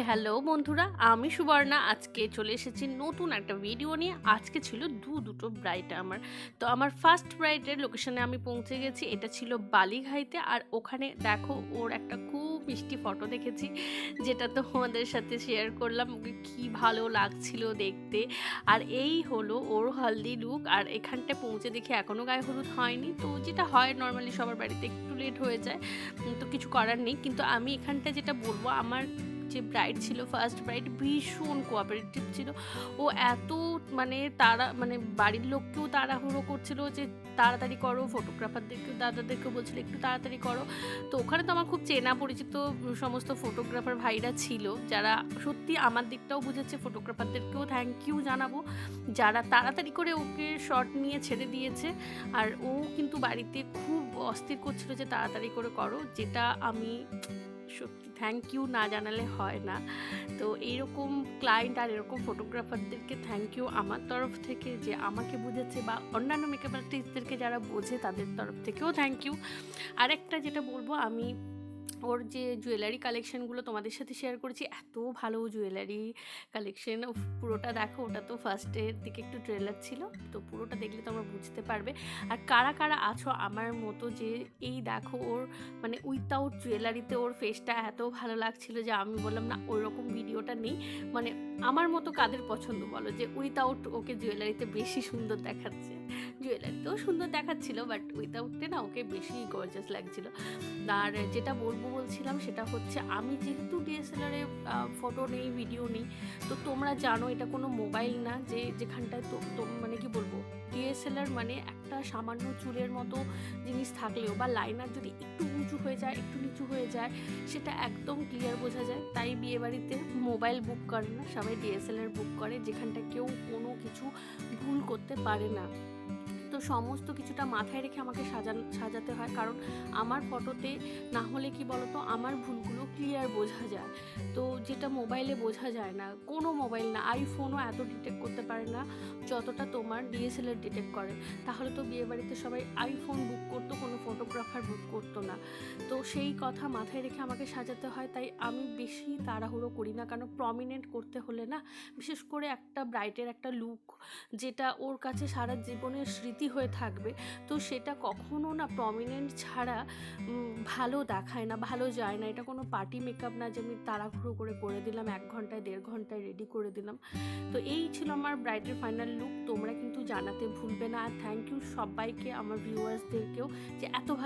Hello বন্ধুরা, আমি সুবর্ণা। আজকে চলে এসেছি নতুন একটা ভিডিও নিয়ে। আজকে ছিল দুটো ব্রাইড আমার। তো আমার ফার্স্ট ব্রাইডের লোকেশনে আমি পৌঁছে গেছি। এটা ছিল বালিঘাইতে। আর ওখানে দেখো ওর একটা খুব মিষ্টি ফটো দেখেছি, যেটা তোমাদের সাথে শেয়ার করলাম। ওকে কী ভালো লাগছিল দেখতে। আর এই হলো ওর হলদি লুক। আর এখানটায় পৌঁছে দেখি এখনও গায়ে হলুদ হয়নি, তো যেটা হয় নর্মালি সবার বাড়িতে একটু লেট হয়ে যায়, তো কিছু করার নেই। কিন্তু আমি এখানটা যেটা বলবো, আমার যে ব্রাইড ছিল, ফার্স্ট ব্রাইড, ভীষণ কোঅপারেটিভ ছিল। ও এত মানে বাড়ির লোককেও তাড়াহুড়ো করছিল যে তাড়াতাড়ি করো, ফটোগ্রাফারদেরকেও দাদাদেরকেও বলছিল একটু তাড়াতাড়ি করো। তো ওখানে তো আমার খুব চেনা পরিচিত সমস্ত ফটোগ্রাফার ভাইরা ছিল, যারা সত্যি আমার দিকটাও বুঝেছে। ফটোগ্রাফারদেরকেও থ্যাংক ইউ জানাবো, যারা তাড়াতাড়ি করে ওকে শট নিয়ে ছেড়ে দিয়েছে। আর ও কিন্তু বাড়িতে খুব অস্থির করছিল যে তাড়াতাড়ি করে করো, যেটা আমি সত্যি থ্যাংক ইউ না জানালে হয় না। তো এইরকম ক্লায়েন্ট আর এরকম ফটোগ্রাফারদেরকে থ্যাংক ইউ আমার তরফ থেকে, যে আমাকে বুঝেছে, বা অন্যান্য মেকআপ আর্টিস্টদেরকে যারা বোঝে তাদের তরফ থেকেও থ্যাংক ইউ। আরেকটা যেটা বলবো, আমি ওর যে জুয়েলারি কালেকশানগুলো তোমাদের সাথে শেয়ার করেছি, এত ভালো জুয়েলারি কালেকশন। পুরোটা দেখো, ওটা তো ফার্স্টের দিকে একটু ট্রেলার ছিল, তো পুরোটা দেখলে তোমরা বুঝতে পারবে। আর কারা কারা আছো আমার মতো, যে এই দেখো ওর মানে উইথাউট জুয়েলারিতে ওর ফেসটা এত ভালো লাগছিল যে আমি বললাম না ওই রকম ভিডিওটা নেই। মানে আমার মতো কাদের পছন্দ বলো, যে উইথাউট ওকে জুয়েলারিতে বেশি সুন্দর দেখাচ্ছে। জুয়েলারিতেও সুন্দর দেখাচ্ছিল, বাট উইথাউটে না ওকে বেশি গর্জাস লাগছিল। আর যেটা বলছিলাম সেটা হচ্ছে, আমি যেহেতু ডিএসএলআরে ফটো নেই, ভিডিও নেই, তো তোমরা জানো এটা কোনো মোবাইল না যে যেখানটায় তো মানে কি বলবো, ডিএসএলআর মানে একটা সামান্য চুলের মতো জিনিস থাকলেও, বা লাইনার যদি একটু উঁচু হয়ে যায়, একটু নিচু হয়ে যায়, সেটা একদম ক্লিয়ার বোঝা যায়। তাই বিয়েবাড়িতে মোবাইল বুক করে না, সবাই ডিএসএলআর বুক করে, যেখানটা কেউ কোনো কিছু ভুল করতে পারে না। তো সমস্ত কিছুটা মাথায় রেখে আমাকে সাজাতে হয়, কারণ আমার ফটোতে না হলে কি বলতো, আমার ভুলগুলো ক্লিয়ার বোঝা যায়। তো যেটা মোবাইলে বোঝা যায় না, কোনো মোবাইল না, আইফোনও এত ডিটেক্ট করতে পারে না যতটা তোমার ডিএসএলআর ডিটেক্ট করে। তাহলে তো বিয়েবাড়িতে সবাই আইফোন বুক করতো, কোনো ফটোগ্রাফার বুক করতো না। তো সেই কথা মাথায় রেখে আমাকে সাজাতে হয়, তাই আমি বেশি তাড়াহুড়ো করি না। কারণ প্রমিনেন্ট করতে হলে না, বিশেষ করে একটা ব্রাইডের একটা লুক যেটা ওর কাছে সারা জীবনের স্মৃতি হয়ে থাকবে, তো সেটা কখনো না প্রমিনেন্ট ছাড়া ভালো দেখায় না, ভালো যায় না। এটা কোনো পার্টি মেকআপ না যে আমি তাড়াহুড়ো করে দিলাম, 1 ঘন্টায় 1.5 ঘন্টায় রেডি করে দিলাম। তো এই ছিল আমার ব্রাইডের ফাইনাল লুক। তোমরা কিন্তু জানাতে ভুলবে না। আর থ্যাংক ইউ সবাইকে, আমার ভিউয়ার্সদেরকেও, যে এত ভালো